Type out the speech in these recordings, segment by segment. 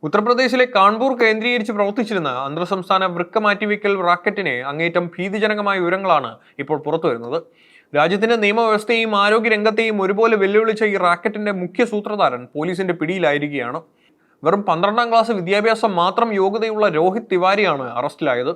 ഉത്തർപ്രദേശിലെ കാൺപൂർ കേന്ദ്രീകരിച്ച് പ്രവർത്തിച്ചിരുന്ന അന്തർ സംസ്ഥാന വൃക്ക മാറ്റിവെക്കൽ റാക്കറ്റിനെ അങ്ങേറ്റം ഭീതിജനകമായ വിവരങ്ങളാണ് ഇപ്പോൾ പുറത്തുവരുന്നത്. രാജ്യത്തിന്റെ നിയമവ്യവസ്ഥയെയും ആരോഗ്യരംഗത്തെയും ഒരുപോലെ വെല്ലുവിളിച്ച ഈ റാക്കറ്റിന്റെ മുഖ്യ സൂത്രധാരൻ പോലീസിന്റെ പിടിയിലായിരിക്കുകയാണ്. വെറും 12ാം ക്ലാസ് വിദ്യാഭ്യാസം മാത്രം യോഗ്യതയുള്ള രോഹിത് തിവാരിയാണ് അറസ്റ്റിലായത്.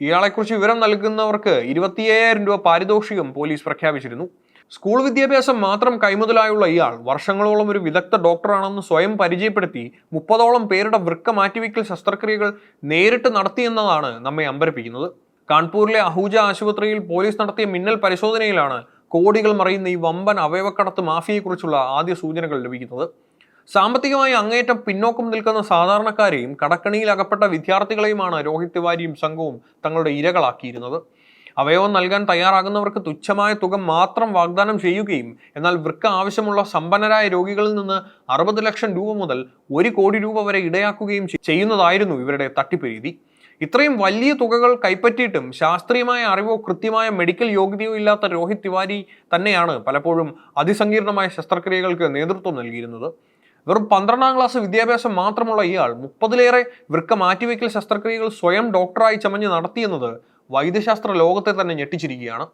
ഇയാളെക്കുറിച്ച് വിവരം നൽകുന്നവർക്ക് 25,000 രൂപ പാരിതോഷികം പോലീസ് പ്രഖ്യാപിച്ചിരുന്നു. സ്കൂൾ വിദ്യാഭ്യാസം മാത്രം കൈമുതലായുള്ള ഇയാൾ വർഷങ്ങളോളം ഒരു വിദഗ്ധ ഡോക്ടറാണെന്ന് സ്വയം പരിചയപ്പെടുത്തി 30ഓളം പേരുടെ വൃക്ക മാറ്റിവെക്കൽ ശസ്ത്രക്രിയകൾ നേരിട്ട് നടത്തിയെന്നതാണ് നമ്മെ അമ്പരപ്പിക്കുന്നത്. കാൺപൂരിലെ അഹൂജ ആശുപത്രിയിൽ പോലീസ് നടത്തിയ മിന്നൽ പരിശോധനയിലാണ് കോടികൾ മറിയുന്ന ഈ വമ്പൻ അവയവക്കടത്ത് മാഫിയയെക്കുറിച്ചുള്ള ആദ്യ സൂചനകൾ ലഭിക്കുന്നത്. സാമ്പത്തികമായി അങ്ങേറ്റം പിന്നോക്കം നിൽക്കുന്ന സാധാരണക്കാരെയും കടക്കണിയിൽ അകപ്പെട്ട വിദ്യാർത്ഥികളെയുമാണ് രോഹിത് തിവാരിയും സംഘവും തങ്ങളുടെ ഇരകളാക്കിയിരുന്നത്. അവയവം നൽകാൻ തയ്യാറാകുന്നവർക്ക് തുച്ഛമായ തുക മാത്രം വാഗ്ദാനം ചെയ്യുകയും എന്നാൽ വൃക്ക ആവശ്യമുള്ള സമ്പന്നരായ രോഗികളിൽ നിന്ന് 60 ലക്ഷം രൂപ മുതൽ 1 കോടി രൂപ വരെ ഇടയാക്കുകയും ചെയ്യുന്നതായിരുന്നു ഇവരുടെ തട്ടിപ്പ് രീതി. ഇത്രയും വലിയ തുകകൾ കൈപ്പറ്റിയിട്ടും ശാസ്ത്രീയമായ അറിവോ കൃത്യമായ മെഡിക്കൽ യോഗ്യതയോ ഇല്ലാത്ത രോഹിത് തിവാരി തന്നെയാണ് പലപ്പോഴും അതിസങ്കീർണമായ ശസ്ത്രക്രിയകൾക്ക് നേതൃത്വം നൽകിയിരുന്നത്. വെറും 12ാം ക്ലാസ് വിദ്യാഭ്യാസം മാത്രമുള്ള ഇയാൾ 30ലേറെ വൃക്ക മാറ്റിവെക്കൽ ശസ്ത്രക്രിയകൾ സ്വയം ഡോക്ടറായി ചമഞ്ഞ് നടത്തിയെന്നത് വൈദ്യശാസ്ത്ര ലോകത്തെ തന്നെ ഞെട്ടിച്ചിരിക്കുകയാണ്.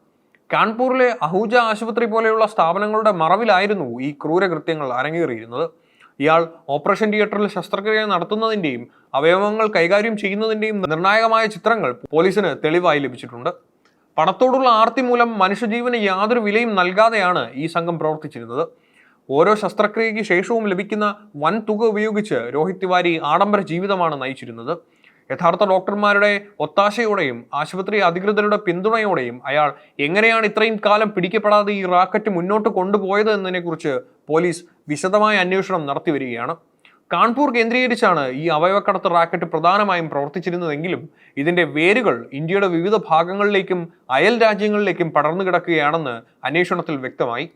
കാൺപൂരിലെ അഹൂജ ആശുപത്രി പോലെയുള്ള സ്ഥാപനങ്ങളുടെ മറവിലായിരുന്നു ഈ ക്രൂരകൃത്യങ്ങൾ അരങ്ങേറിയിരുന്നത്. ഇയാൾ ഓപ്പറേഷൻ തിയേറ്ററിൽ ശസ്ത്രക്രിയ നടത്തുന്നതിന്റെയും അവയവങ്ങൾ കൈകാര്യം ചെയ്യുന്നതിന്റെയും നിർണായകമായ ചിത്രങ്ങൾ പോലീസിന് തെളിവായി ലഭിച്ചിട്ടുണ്ട്. പണത്തോടുള്ള ആർത്തി മൂലം മനുഷ്യജീവന് യാതൊരു വിലയും നൽകാതെയാണ് ഈ സംഘം പ്രവർത്തിച്ചിരുന്നത്. ഓരോ ശസ്ത്രക്രിയയ്ക്ക് ശേഷവും ലഭിക്കുന്ന വൻ തുക ഉപയോഗിച്ച് രോഹിത് തിവാരി ആഡംബര ജീവിതമാണ് നയിച്ചിരുന്നത്. യഥാർത്ഥ ഡോക്ടർമാരുടെ ഒത്താശയോടെയും ആശുപത്രി അധികൃതരുടെ പിന്തുണയോടെയും അയാൾ എങ്ങനെയാണ് ഇത്രയും കാലം പിടിക്കപ്പെടാതെ ഈ റാക്കറ്റ് മുന്നോട്ട് കൊണ്ടുപോയത് എന്നതിനെക്കുറിച്ച് പോലീസ് വിശദമായ അന്വേഷണം നടത്തിവരികയാണ്. കാൺപൂർ കേന്ദ്രീകരിച്ചാണ് ഈ അവയവക്കടത്ത് റാക്കറ്റ് പ്രധാനമായും പ്രവർത്തിച്ചിരുന്നതെങ്കിലും ഇതിന്റെ വേരുകൾ ഇന്ത്യയുടെ വിവിധ ഭാഗങ്ങളിലേക്കും അയൽ രാജ്യങ്ങളിലേക്കും പടർന്നു കിടക്കുകയാണെന്ന് അന്വേഷണത്തിൽ വ്യക്തമായി.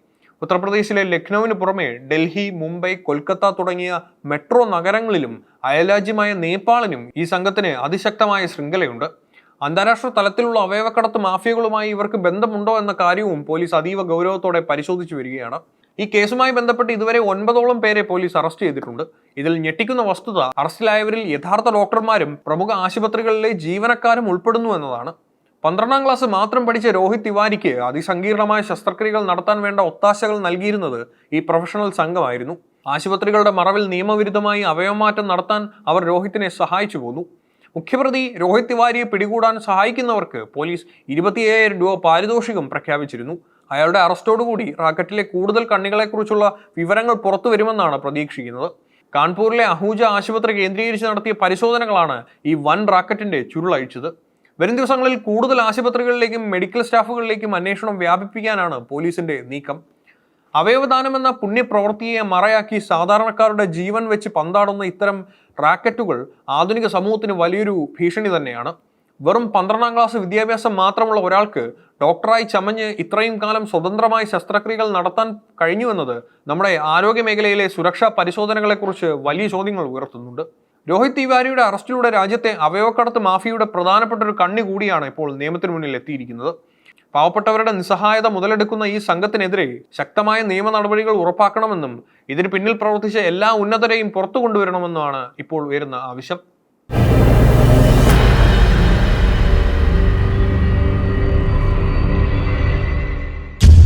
ഉത്തർപ്രദേശിലെ ലക്നൌവിന് പുറമെ ഡൽഹി, മുംബൈ, കൊൽക്കത്ത തുടങ്ങിയ മെട്രോ നഗരങ്ങളിലും അയൽരാജ്യമായ നേപ്പാളിനും ഈ സംഘത്തിന് അതിശക്തമായ ശൃംഖലയുണ്ട്. അന്താരാഷ്ട്ര തലത്തിലുള്ള അവയവക്കടത്ത് മാഫിയകളുമായി ഇവർക്ക് ബന്ധമുണ്ടോ എന്ന കാര്യവും പോലീസ് അതീവ ഗൗരവത്തോടെ പരിശോധിച്ചു വരികയാണ്. ഈ കേസുമായി ബന്ധപ്പെട്ട് ഇതുവരെ 9ഓളം പേരെ പോലീസ് അറസ്റ്റ് ചെയ്തിട്ടുണ്ട്. ഇതിൽ ഞെട്ടിക്കുന്ന വസ്തുത അറസ്റ്റിലായവരിൽ യഥാർത്ഥ ഡോക്ടർമാരും പ്രമുഖ ആശുപത്രികളിലെ ജീവനക്കാരും ഉൾപ്പെടുന്നു എന്നതാണ്. 12ാം ക്ലാസ് മാത്രം പഠിച്ച രോഹിത് തിവാരിക്ക് അതിസങ്കീർണമായ ശസ്ത്രക്രിയകൾ നടത്താൻ വേണ്ട ഒത്താശകൾ നൽകിയിരുന്നത് ഈ പ്രൊഫഷണൽ സംഘമായിരുന്നു. ആശുപത്രികളുടെ മറവിൽ നിയമവിരുദ്ധമായി അവയവമാറ്റം നടത്താൻ അവർ രോഹിത്തിനെ സഹായിച്ചു പോന്നു. മുഖ്യപ്രതി രോഹിത് തിവാരിയെ പിടികൂടാൻ സഹായിക്കുന്നവർക്ക് പോലീസ് 25,000 രൂപ പാരിതോഷികം പ്രഖ്യാപിച്ചിരുന്നു. അയാളുടെ അറസ്റ്റോടുകൂടി റാക്കറ്റിലെ കൂടുതൽ കണ്ണികളെക്കുറിച്ചുള്ള വിവരങ്ങൾ പുറത്തു വരുമെന്നാണ് പ്രതീക്ഷിക്കുന്നത്. കാൺപൂരിലെ അഹൂജ ആശുപത്രി കേന്ദ്രീകരിച്ച് നടത്തിയ പരിശോധനകളാണ് ഈ വൻ റാക്കറ്റിന്റെ ചുരുളഴിച്ചത്. വരും ദിവസങ്ങളിൽ കൂടുതൽ ആശുപത്രികളിലേക്കും മെഡിക്കൽ സ്റ്റാഫുകളിലേക്കും അന്വേഷണം വ്യാപിപ്പിക്കാനാണ് പോലീസിന്റെ നീക്കം. അവയവദാനം എന്ന പുണ്യപ്രവൃത്തിയെ മറയാക്കി സാധാരണക്കാരുടെ ജീവൻ വെച്ച് പന്താടുന്ന ഇത്തരം റാക്കറ്റുകൾ ആധുനിക സമൂഹത്തിന് വലിയൊരു ഭീഷണി തന്നെയാണ്. വെറും 12ാം ക്ലാസ് വിദ്യാഭ്യാസം മാത്രമുള്ള ഒരാൾക്ക് ഡോക്ടറായി ചമഞ്ഞ് ഇത്രയും കാലം സ്വതന്ത്രമായി ശസ്ത്രക്രിയകൾ നടത്താൻ കഴിഞ്ഞുവെന്നത് നമ്മുടെ ആരോഗ്യ മേഖലയിലെ സുരക്ഷാ പരിശോധനകളെക്കുറിച്ച് വലിയ ചോദ്യങ്ങൾ ഉയർത്തുന്നുണ്ട്. രോഹിത് തിവാരിയുടെ അറസ്റ്റിലൂടെ രാജ്യത്തെ അവയവക്കടത്ത് മാഫിയയുടെ പ്രധാനപ്പെട്ട ഒരു കണ്ണി കൂടിയാണ് ഇപ്പോൾ നിയമത്തിന് മുന്നിൽ എത്തിയിരിക്കുന്നത്. പാവപ്പെട്ടവരുടെ നിസ്സഹായത മുതലെടുക്കുന്ന ഈ സംഘത്തിനെതിരെ ശക്തമായ നിയമ നടപടികൾ ഉറപ്പാക്കണമെന്നും ഇതിന് പിന്നിൽ പ്രവർത്തിച്ച എല്ലാ ഉന്നതരെയും പുറത്തു കൊണ്ടുവരണമെന്നുമാണ് ഇപ്പോൾ ഉയരുന്ന ആവശ്യം.